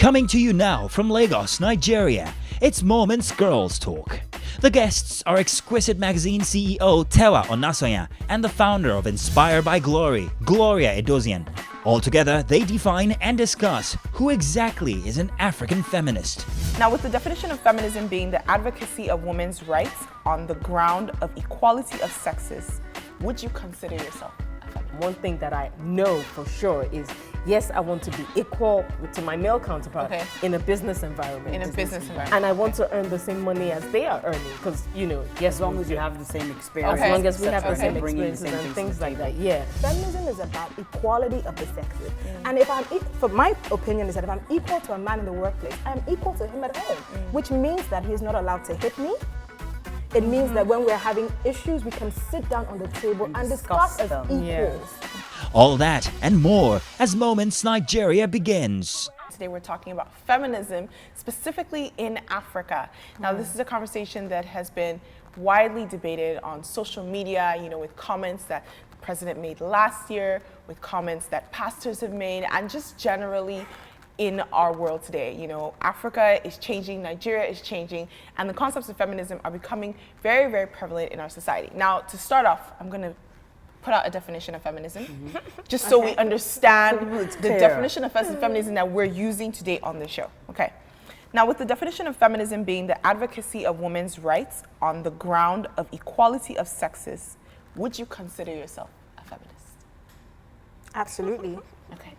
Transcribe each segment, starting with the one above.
Coming to you now from Lagos, Nigeria, it's Moments Girls Talk. The guests are Exquisite magazine CEO Tewa Onasanya and the founder of Inspired by Glory, Gloria Edozien. Altogether, they define and discuss who exactly is an African feminist. Now, with the definition of feminism being the advocacy of women's rights on the ground of equality of sexes, would you consider yourself a feminist? One thing that I know for sure is, yes, I want to be equal to my male counterpart in a business environment. In a business environment. And I want to earn the same money as they are earning because, yes, as long as you have the same experience. As long as we have the same experiences and things like that, yeah. Feminism is about equality of the sexes. And if for my opinion is that if I'm equal to a man in the workplace, I'm equal to him at home, which means that he's not allowed to hit me. It means that when we're having issues, we can sit down on the table and discuss as equals. Yeah. All that and more as Moments Nigeria begins. Today we're talking about feminism, specifically in Africa. Now, this is a conversation that has been widely debated on social media, with comments that the president made last year, with comments that pastors have made, and just generally in our world today. Africa is changing, Nigeria is changing, and the concepts of feminism are becoming very, very prevalent in our society. Now, to start off, I'm going to put out a definition of feminism, just so we understand the definition of feminism that we're using today on the show. Okay. Now, with the definition of feminism being the advocacy of women's rights on the ground of equality of sexes, would you consider yourself a feminist? Absolutely. Okay.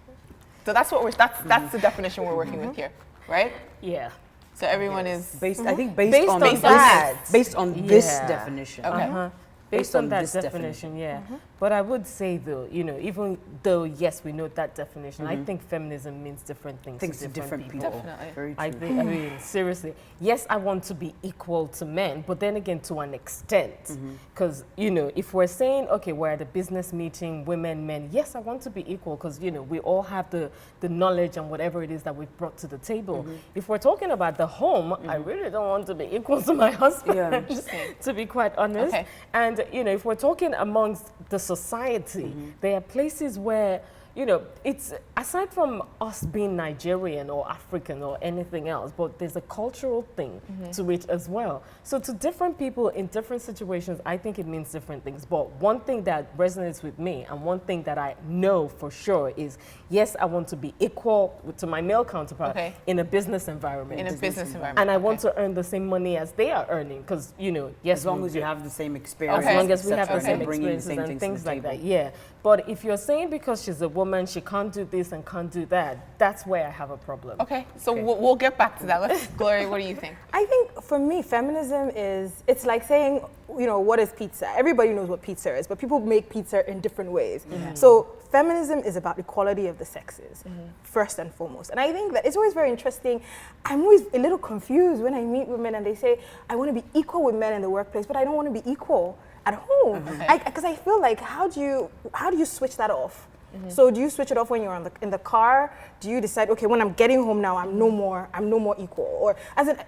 So that's what that's the definition we're working with here, right? Yeah. So everyone is based on that. Based on this definition. Okay. Based on that definition, yeah. But I would say though, even though yes, we know that definition, I think feminism means different things to different people. Definitely. Very true. I mean, seriously, yes, I want to be equal to men, but then again, to an extent, because if we're saying, okay, we're at a business meeting, women, men, yes, I want to be equal, because we all have the knowledge and whatever it is that we've brought to the table. If we're talking about the home, I really don't want to be equal to my husband, to be quite honest. Okay. And if we're talking amongst the society, there are places where it's aside from us being Nigerian or African or anything else, but there's a cultural thing to it as well. So to different people in different situations, I think it means different things. But one thing that resonates with me and one thing that I know for sure is, yes, I want to be equal to my male counterpart in a business environment. In a business environment. And I want to earn the same money as they are earning because, yes. As long as you have the same experience. As long as we have the same bringing experiences and things like that, yeah. But if you're saying because she's a woman, she can't do this and can't do that, that's where I have a problem. Okay, so we'll get back to that. Gloria, what do you think? I think for me, feminism it's like saying, what is pizza? Everybody knows what pizza is, but people make pizza in different ways. So feminism is about equality of the sexes, first and foremost. And I think that it's always very interesting. I'm always a little confused when I meet women and they say, I want to be equal with men in the workplace, but I don't want to be equal at home. Because I feel like, how do you switch that off? So do you switch it off when you're in the car? Do you decide, okay, when I'm getting home now, I'm no more equal, or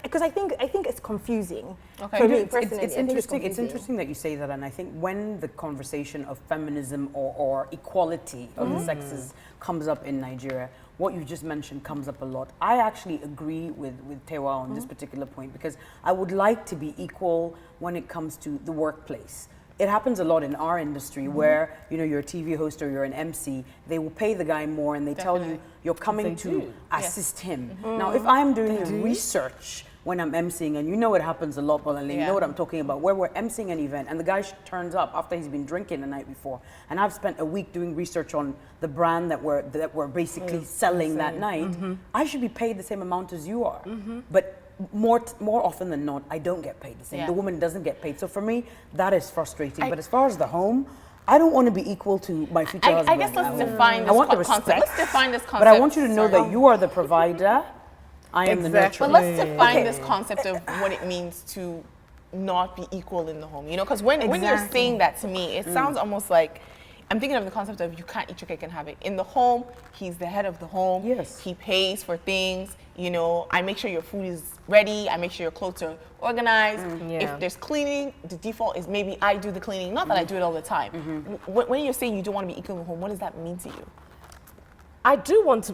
because I think it's confusing for me personally. It's interesting. It's interesting that you say that, and I think when the conversation of feminism or equality of the sexes comes up in Nigeria, what you just mentioned comes up a lot. I actually agree with Tewa on this particular point because I would like to be equal when it comes to the workplace. It happens a lot in our industry where, you're a TV host or you're an MC, they will pay the guy more and they tell you you're coming to assist him. Now, if I'm doing research when I'm emceeing, and it happens a lot, Bolanle, you know what I'm talking about, where we're emceeing an event and the guy turns up after he's been drinking the night before, and I've spent a week doing research on the brand that we're basically selling that night, I should be paid the same amount as you are. But more often than not, I don't get paid the same. The woman doesn't get paid. So for me, that is frustrating. But as far as the home, I don't want to be equal to my future husband. I guess let's define this concept. Let's define this concept. But I want you to know that you are the provider, I am the nurturer. But let's define this concept of what it means to not be equal in the home. Because when you're saying that to me, it sounds almost like, I'm thinking of the concept of you can't eat your cake and have it. In the home, he's the head of the home. Yes. He pays for things. I make sure your food is ready. I make sure your clothes are organized. If there's cleaning, the default is maybe I do the cleaning. Not that I do it all the time. When you're saying you don't want to be equal in the home, what does that mean to you? I don't want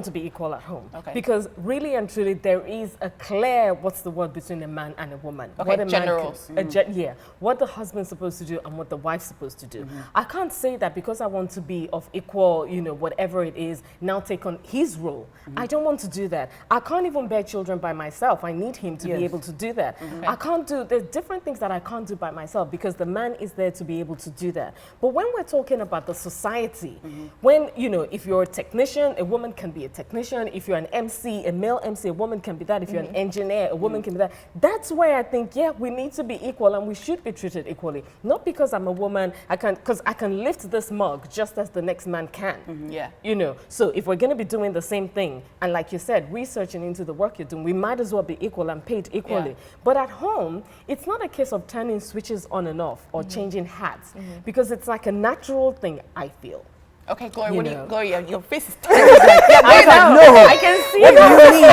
to be equal at home. Okay. Because really and truly there is a clear, what's the word, between a man and a woman. Okay, what a gender man roles. Yeah. What the husband's supposed to do and what the wife's supposed to do. I can't say that because I want to be of equal, you know, whatever it is, now take on his role. I don't want to do that. I can't even bear children by myself. I need him to be able to do that. I can't do, there's different things that I can't do by myself because the man is there to be able to do that. But when we're talking about the society, when, you know, if you're a technician, a woman can be a technician. If you're an MC, a male MC, a woman can be that. If you're an engineer, a woman can be that. That's where I think, yeah, we need to be equal and we should be treated equally. Not because I'm a woman, because I can lift this mug just as the next man can. Yeah. You know, so if we're going to be doing the same thing, and like you said, researching into the work you're doing, we might as well be equal and paid equally. Yeah. But at home, it's not a case of turning switches on and off or changing hats because it's like a natural thing, I feel. Okay, Gloria, You know. Gloria, your face is I was like, no. I can see What do you mean?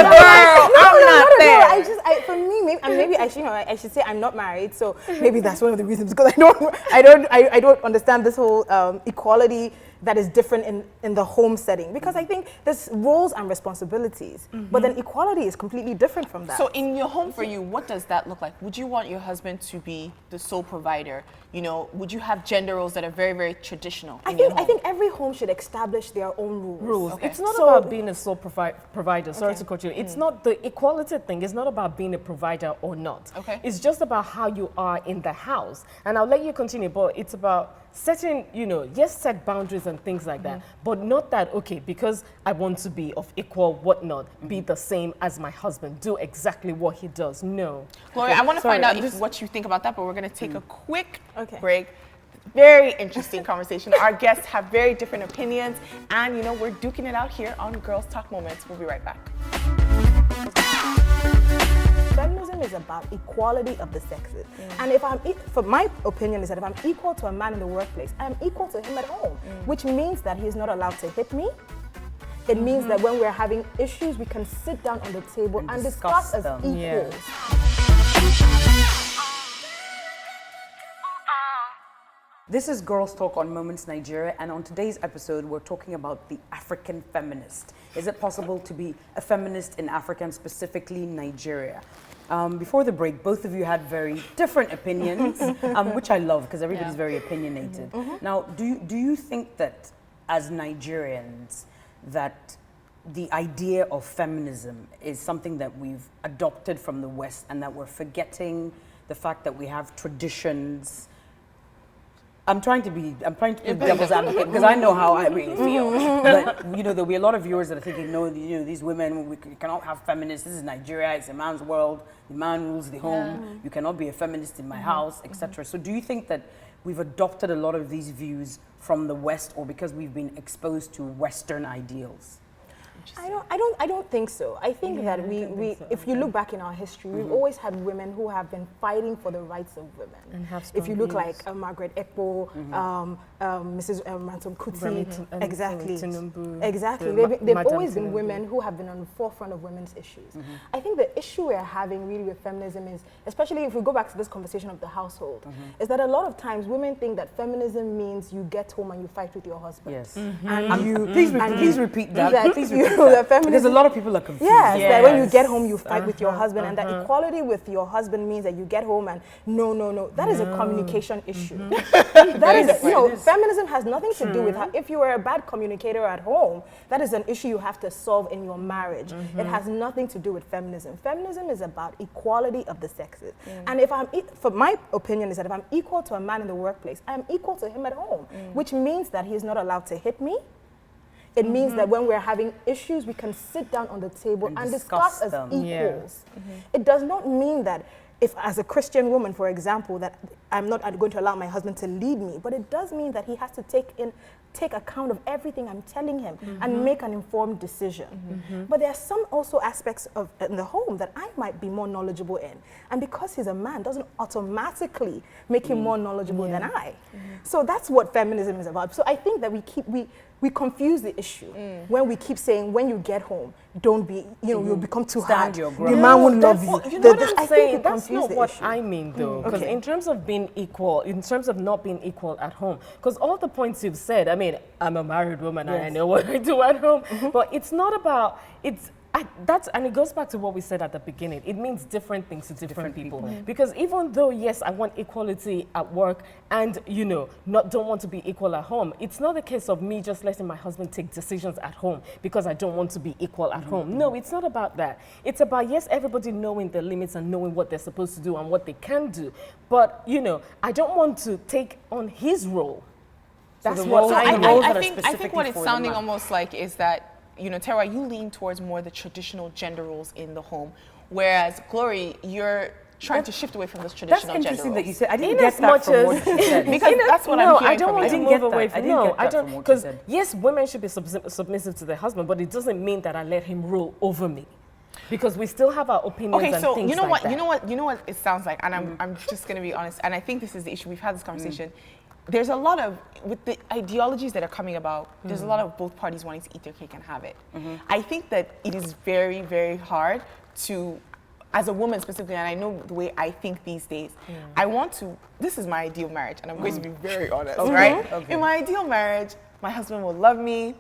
I'm not there. For me, maybe I should, I should say I'm not married, so maybe that's one of the reasons because I don't understand this whole equality that is different in the home setting because I think there's roles and responsibilities, but then equality is completely different from that. So in your home for you, what does that look like? Would you want your husband to be the sole provider? You know, would you have gender roles that are very, very traditional? I think every home should establish their own rules. Okay. It's not So- about being a sole provider. Sorry to cut you. It's not the equality thing. It's not about being a provider or not. Okay. It's just about how you are in the house. And I'll let you continue, but it's about setting, you know, yes, set boundaries and things like that, but not that, okay, because I want to be of equal whatnot, be the same as my husband, do exactly what he does. No. Gloria, I want to Sorry, find out I'm what you think about that, but we're going to take a quick Okay. break. Very interesting conversation. Our guests have very different opinions, and you know, we're duking it out here on Girls Talk Moments. We'll be right back. Feminism is about equality of the sexes. And if for my opinion is that if I'm equal to a man in the workplace, I'm equal to him at home, which means that he's not allowed to hit me. It means that when we're having issues, we can sit down on the table and discuss as them. equals. This is Girls Talk on Moments Nigeria, and on today's episode, we're talking about the African feminist. Is it possible to be a feminist in Africa and specifically Nigeria? Before the break, both of you had very different opinions, which I love because everybody's very opinionated. Now, do you think that as Nigerians, that the idea of feminism is something that we've adopted from the West and that we're forgetting the fact that we have traditions? I'm trying to be devil's advocate because I know how I really feel. But you know, there'll be a lot of viewers that are thinking, no, you know, these women, we cannot have feminists. This is Nigeria. It's a man's world. The man rules the home. You cannot be a feminist in my house, etc. So, do you think that we've adopted a lot of these views from the West, or because we've been exposed to Western ideals? I don't think so. I think that if you look back in our history, we've always had women who have been fighting for the rights of women. And have if you look strong like Margaret Ekpo, Mrs. Ransom Kuti, exactly, they've always been women who have been on the forefront of women's issues. I think the issue we're having really with feminism is, especially if we go back to this conversation of the household, is that a lot of times women think that feminism means you get home and you fight with your husband. Yes. And you Please repeat that. Please repeat that. Because a lot of people are confused. Yes, that when you get home, you fight with your husband, and that equality with your husband means that you get home and no. That is a communication issue. That is, you know, feminism has nothing to do with how, if you are a bad communicator at home, that is an issue you have to solve in your marriage. It has nothing to do with feminism. Feminism is about equality of the sexes. And if for my opinion is that if I'm equal to a man in the workplace, I'm equal to him at home, which means that he's not allowed to hit me. It means that when we're having issues, we can sit down on the table and discuss as equals. It does not mean that if, as a Christian woman, for example, that I'm not going to allow my husband to lead me, but it does mean that he has to take account of everything I'm telling him and make an informed decision. But there are some also aspects of in the home that I might be more knowledgeable in. And because he's a man doesn't automatically make him more knowledgeable than I. So that's what feminism is about. So I think that we confuse the issue when we keep saying, when you get home, don't be, you'll become too hard. Your The ground. man won't love you. You know what I'm I think saying? we That's confuse not the what issue. I mean, though. Because Okay. in terms of being equal, in terms of not being equal at home, because all the points you've said, I mean, I'm a married woman and I know what I do at home, but it's not about, and it goes back to what we said at the beginning. It means different things to different people. Because even though, yes, I want equality at work and, don't want to be equal at home, it's not a case of me just letting my husband take decisions at home because I don't want to be equal at home. No, it's not about that. It's about, yes, everybody knowing their limits and knowing what they're supposed to do and what they can do. But, I don't want to take on his role. That's what I mean. I think what it's sounding almost like is that, Tewa, you lean towards more the traditional gender roles in the home, whereas Glory, you're trying to shift away from those traditional gender roles. That's interesting that you said. I didn't get that from what you said. Because that's what I'm hearing I don't want to move away from because said. yes, women should be submissive to their husband, but it doesn't mean that I let him rule over me. Because we still have our opinions and things you know like what, that. you know what it sounds like, and I'm just going to be honest, and I think this is the issue. We've had this conversation. There's a lot of, with the ideologies that are coming about, there's a lot of both parties wanting to eat their cake and have it. I think that it is very, very hard to, as a woman specifically, and I know the way I think these days, this is my ideal marriage, and I'm going to be very honest, right? Okay. In my ideal marriage, my husband will love me,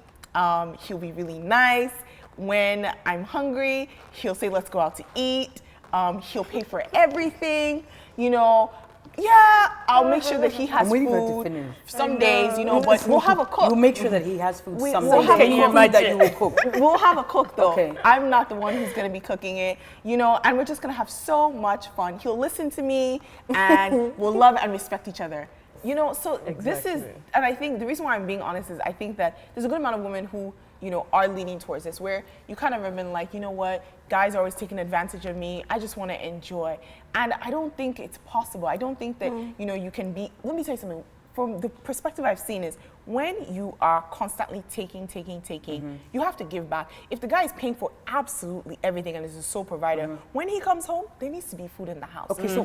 he'll be really nice. When I'm hungry, he'll say, let's go out to eat. He'll pay for everything, Yeah, I'll make sure that he has food some days, but we'll have a cook. You'll make sure that he has food some days. We'll have Can you imagine that you will cook? We'll have a cook, though. Okay. I'm not the one who's going to be cooking it, and we're just going to have so much fun. He'll listen to me, and we'll love and respect each other. So this is, and I think the reason why I'm being honest is I think that there's a good amount of women who, are leaning towards this, where you kind of have been like, you know what, guys are always taking advantage of me. I just want to enjoy. And I don't think it's possible. I don't think that, you can be, let me tell you something. From the perspective I've seen is when you are constantly taking, you have to give back. If the guy is paying for absolutely everything and is a sole provider, when he comes home, there needs to be food in the house. Okay, so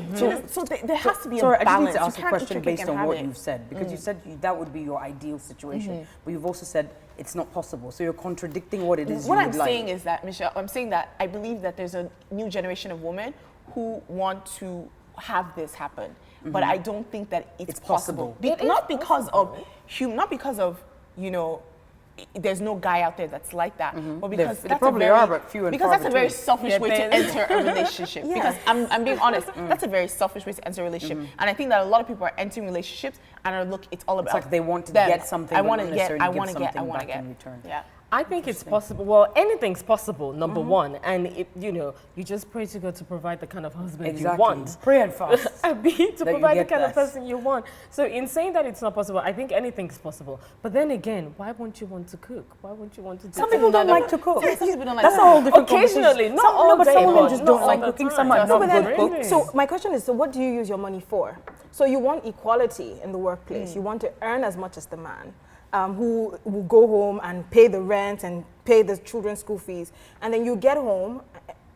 there has to be a sorry, balance. I just need to ask a question based on what it. you've said, because you said that would be your ideal situation, but you've also said it's not possible. So you're contradicting what it is What you I'm would like. saying is that, Michelle, I'm saying that I believe that there's a new generation of women who want to have this happen. But I don't think that it's possible. Not because of there's no guy out there that's like that, but because there probably are, but few and far that's a very between. selfish way to enter a relationship. Because I'm being honest, that's a very selfish way to enter a relationship, and I think that a lot of people are entering relationships and are it's all about. It's like they want to them. get something. I want to get. I want to get. In return. Yeah. I think it's possible. Well, anything's possible, number one. And, you just pray to God to provide the kind of husband you want. Pray and fast. To provide the kind of person you want. So in saying that it's not possible, I think anything's possible. But then again, why won't you want to cook? Why won't you want to do Some people don't like to cook. Some people don't like That's to a whole different Occasionally, conversation. not all but day, some women but just not don't all like the cooking. time. Some are not but then, good cooks. so my question is, so what do you use your money for? So you want equality in the workplace. You want to earn as much as the man. Who will go home and pay the rent and pay the children's school fees, and then you get home.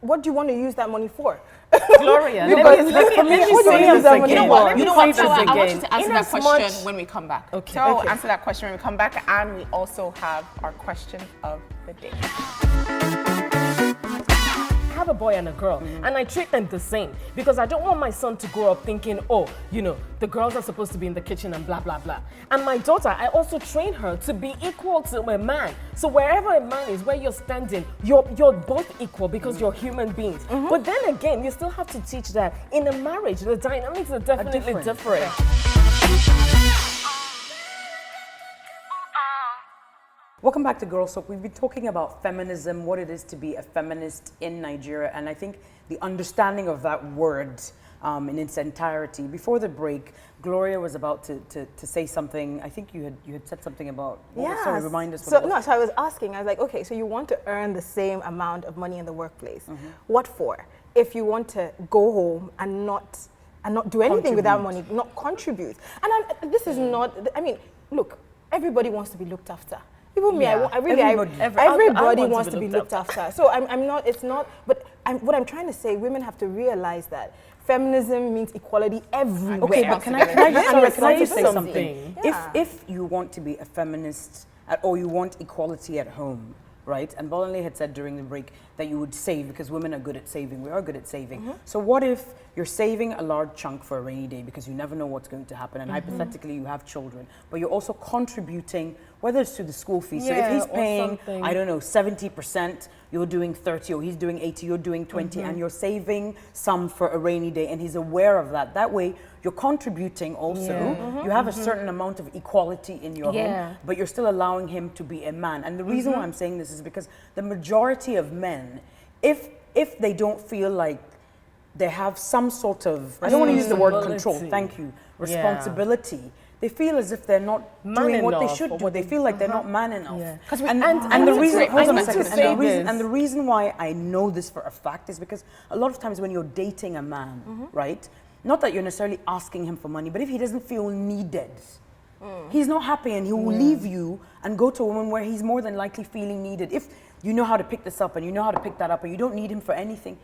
What do you want to use that money for? Gloria, let me say this again. You know what? Tawa, I want you to answer that question when we come back. Okay. So I'll answer that question when we come back, and we also have our question of the day. I have a boy and a girl, and I treat them the same because I don't want my son to grow up thinking, the girls are supposed to be in the kitchen and blah, blah, blah. And my daughter, I also train her to be equal to a man. So wherever a man is, where you're standing, you're both equal because you're human beings. But then again, you still have to teach that in a marriage, the dynamics are definitely different. Welcome back to Girls Talk. We've been talking about feminism, what it is to be a feminist in Nigeria, and I think the understanding of that word in its entirety. Before the break, Gloria was about to say something. I think you had said something about. Sorry, remind us. So I was asking. I was like, okay, so you want to earn the same amount of money in the workplace. What for? If you want to go home and not do anything with that money, not contribute. And this is not. I mean, look, everybody wants to be looked after. Even me, everybody wants to be looked after. So I'm not, it's not, but what I'm trying to say, women have to realize that feminism means equality everywhere. Okay, but can I just say something? Yeah. If you want to be a feminist or you want equality at home, right? And Bolanle had said during the break that you would save because women are good at saving. We are good at saving. So what if you're saving a large chunk for a rainy day because you never know what's going to happen, and hypothetically you have children, but you're also contributing, whether it's to the school fee. So if he's paying, I don't know, 70%, you're doing 30, or he's doing 80, you're doing 20, and you're saving some for a rainy day, and he's aware of that. That way, you're contributing also. You have a certain amount of equality in your home, but you're still allowing him to be a man. And the reason why I'm saying this is because the majority of men, if they don't feel like they have some sort of, I don't want to use the word control, thank you, responsibility, they feel as if they're not doing what they should do. They feel like they're not man enough. And the reason, hold on a second, and the reason why I know this for a fact is because a lot of times when you're dating a man, right, not that you're necessarily asking him for money, but if he doesn't feel needed, he's not happy, and he will leave you and go to a woman where he's more than likely feeling needed. If you know how to pick this up and you know how to pick that up and you don't need him for anything,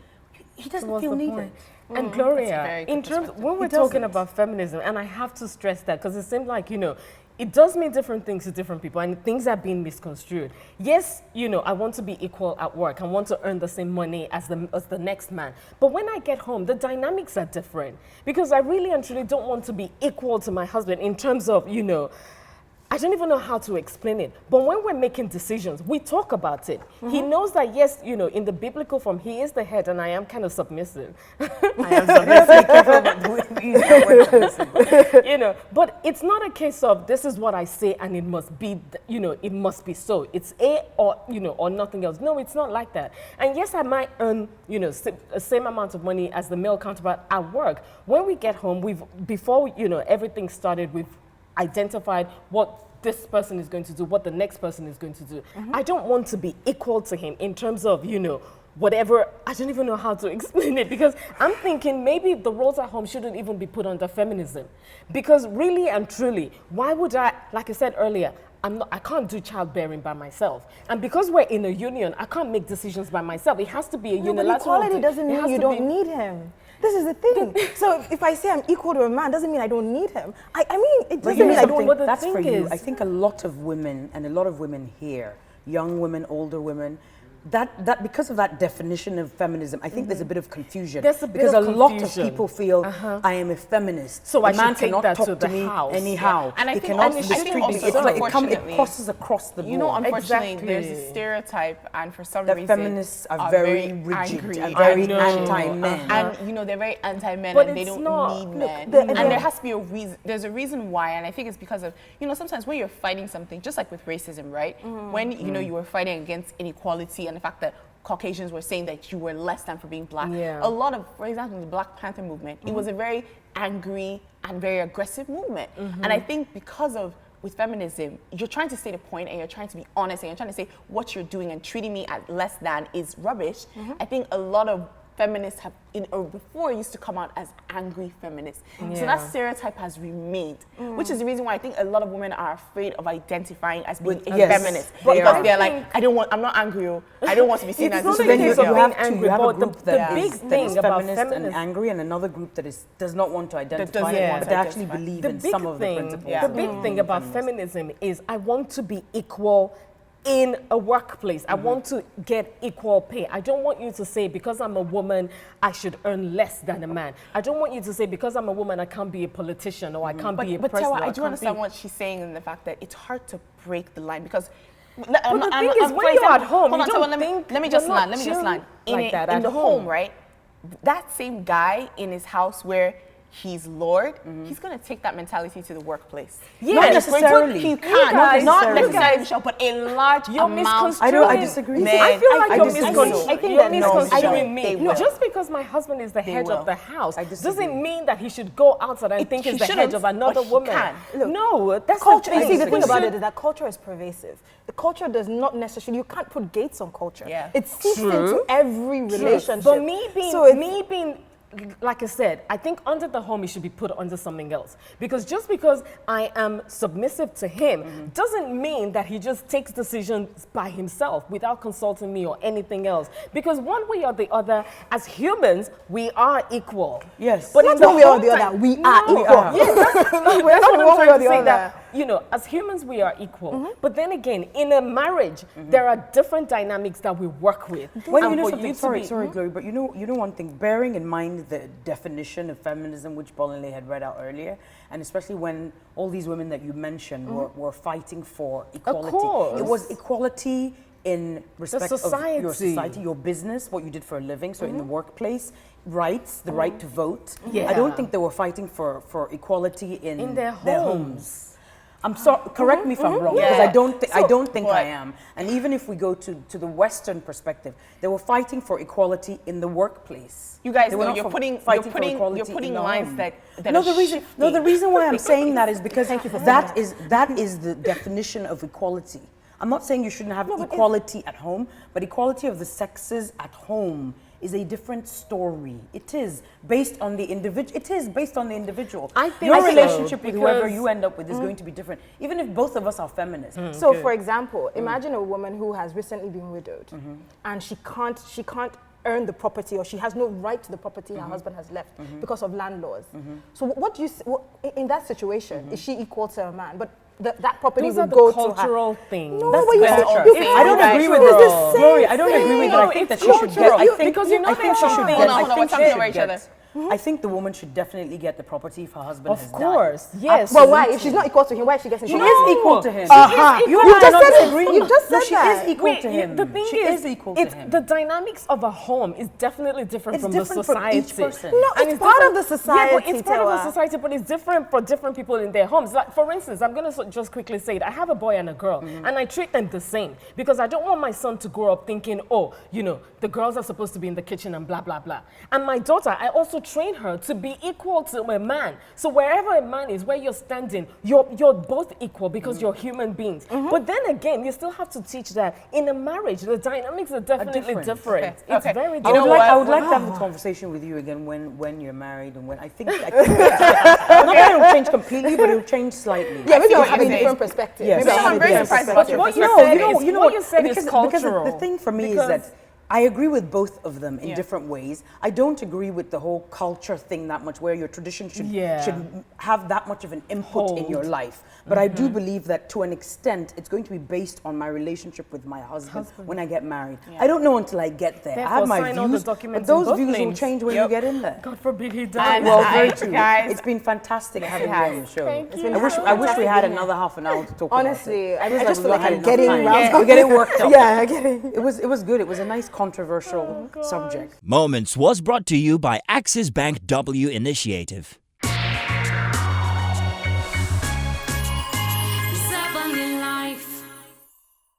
he doesn't feel needed. And Gloria, in terms, when we're talking about feminism, and I have to stress that because it seems like, you know, it does mean different things to different people, and things are being misconstrued. Yes, you know, I want to be equal at work. I want to earn the same money as the next man. But when I get home, the dynamics are different, because I really and truly don't want to be equal to my husband in terms of, you know, I don't even know how to explain it. But when we're making decisions, we talk about it. He knows that, yes, you know, in the biblical form, he is the head and I am kind of submissive. I am submissive. You know, but it's not a case of this is what I say and it must be, you know, it must be so. It's A or, you know, or nothing else. No, it's not like that. And yes, I might earn, you know, the same amount of money as the male counterpart at work. When we get home, before, you know, everything started, we've identified what this person is going to do, what the next person is going to do. I don't want to be equal to him in terms of, you know, whatever. I don't even know how to explain it, because I'm thinking maybe the roles at home shouldn't even be put under feminism. Because really and truly, why would I, like I said earlier, I can't do childbearing by myself. And because we're in a union, I can't make decisions by myself. It has to be a unilateral. But equality doesn't mean you don't need him. This is the thing. So if I say I'm equal to a man, doesn't mean I don't need him. I mean, it doesn't mean I don't. But that's for you. I think a lot of women, and a lot of women here, young women, older women, that because of that definition of feminism, I think there's a bit of confusion. Because a lot of people feel I am a feminist. So a I man should take cannot that talk to the me house. anyhow. And I he think, cannot it crosses across the board. You know, unfortunately, there's a stereotype, and for some reason, feminists are very rigid angry and very anti-men. And you know, they're very anti-men, but and they don't need men. And there has to be a reason. There's a reason why, and I think it's because of, you know, sometimes when you're fighting something, just like with racism, right? When you know you were fighting against inequality and the fact that Caucasians were saying that you were less than for being black. A lot of, for example, the Black Panther movement, it was a very angry and very aggressive movement. And I think because of, with feminism, you're trying to state a point and you're trying to be honest and you're trying to say what you're doing and treating me as less than is rubbish. I think a lot of feminists have, before used to come out as angry feminists. So that stereotype has remained, which is the reason why I think a lot of women are afraid of identifying as being a feminist. Because they're like, I'm not angry, I don't want to be seen as a feminist. You have a group that is feminist and angry, and another group that does not want to identify, but they actually believe in some of the principles. The big thing about feminism is I want to be equal in a workplace. I want to get equal pay. I don't want you to say because I'm a woman, I should earn less than a man. I don't want you to say because I'm a woman, I can't be a politician or I can't be a president. But Tewa, I do understand what she's saying in the fact that it's hard to break the line because when you're at home, let me just land. In the home, right? That same guy in his house where he's Lord, he's going to take that mentality to the workplace. Yeah, not necessarily. He can, not necessarily, Michelle, but a large amount. I disagree. I feel like you're misconstruing. I think misconstruing me. Just because my husband is the head of the house doesn't mean that he should go outside and think he's the head of another woman. No, that's culture. I see the thing about it is that culture is pervasive. The culture does not necessarily, you can't put gates on culture. It seeps into every relationship. But me being like I said, I think under the home, it should be put under something else. Because just because I am submissive to him doesn't mean that he just takes decisions by himself without consulting me or anything else. Because one way or the other, as humans, we are equal. Yes. But not one way or the other, we are equal. Yes, that's what I'm trying to say, that you know, as humans we are equal, but then again, in a marriage, there are different dynamics that we work with. Well, And you know for something, to sorry, be- Glory, but you know one thing, bearing in mind the definition of feminism, which Bolanle had read out earlier, and especially when all these women that you mentioned were fighting for equality. course. It was equality in respect of your society. society, your business, what you did for a living, so in the workplace, rights, the right to vote. Yeah. I don't think they were fighting for equality in their homes. I'm sorry, correct me if I'm wrong, because Yeah. I don't think what? I am. And even if we go to the Western perspective, they were fighting for equality in the workplace. You guys They were know not you're for- putting fighting for equality you're putting in the lines home. that No, are the reason shifting. why I'm saying that is because that is the definition of equality. I'm not saying you shouldn't have equality at home, but equality of the sexes at home is a different story. It is based on the individual. It is based on the individual. I think Your so, relationship with whoever because- you end up with is going to be different, even if both of us are feminists. So, for example, imagine a woman who has recently been widowed, and she can't earn the property, or she has no right to the property her husband has left because of land laws. So, what do you in that situation? Is she equal to a man? But that property Those will are the go to her. cultural things. No, That's but you, culture. you I don't agree with It's the that. same Glory, I don't agree with that. I No, think that it's she should get. cultural. I think Because you know I think there's she should something- get. Hold on, I hold on, think we're she talking should over each get. other. I think the woman should definitely get the property if her husband Of has course, died. yes. Well, why? If she's not equal to him, why is she getting She it? is equal to him. Aha. You You and I just are not said it. disagreeing. You just No, said she that. is equal to him. The thing She is equal to it's him. the dynamics of a home is definitely different It's from different the from society. each person. No, And it's part different- of the society, Yeah, but it's part of the Tewa. society, but it's different for different people in their homes. Like, for instance, I'm going to just quickly say it. I have a boy and a girl, and I treat them the same because I don't want my son to grow up thinking, oh, you know, the girls are supposed to be in the kitchen and blah, blah, blah. And my daughter, I also train her to be equal to a man. So wherever a man is, where you're standing, you're both equal because you're human beings. But then again, you still have to teach that in a marriage, the dynamics are definitely different. different. Okay, It's okay. very You I different. know would, like, what? I would like to have the conversation with you again when you're married and when I think not that it'll change completely, but it'll change slightly. Yeah, maybe see I'll what have a you're saying. different perspective. Yes. Maybe I'll So have I'm a very different surprised about your perspective. perspective. What you said is because cultural. the thing for me is Because- that I agree with both of them in different ways. I don't agree with the whole culture thing that much, where your tradition should have that much of an input in your life. But I do believe that to an extent, it's going to be based on my relationship with my husband when I get married. I don't know until I get there. I have Therefore, my sign all the views, but documents in those both views will names. change when you get in there. God forbid he died. And Well, I- very true. guys- It's been fantastic having you has. on the show. Thank you. I wish we had another half an hour to talk Honestly, about it. I just feel like we've I'm not had getting enough time. round. We're getting worked up. Yeah, I'm getting. It was good. It was a nice controversial subject. Moments was brought to you by Axis Bank W Initiative.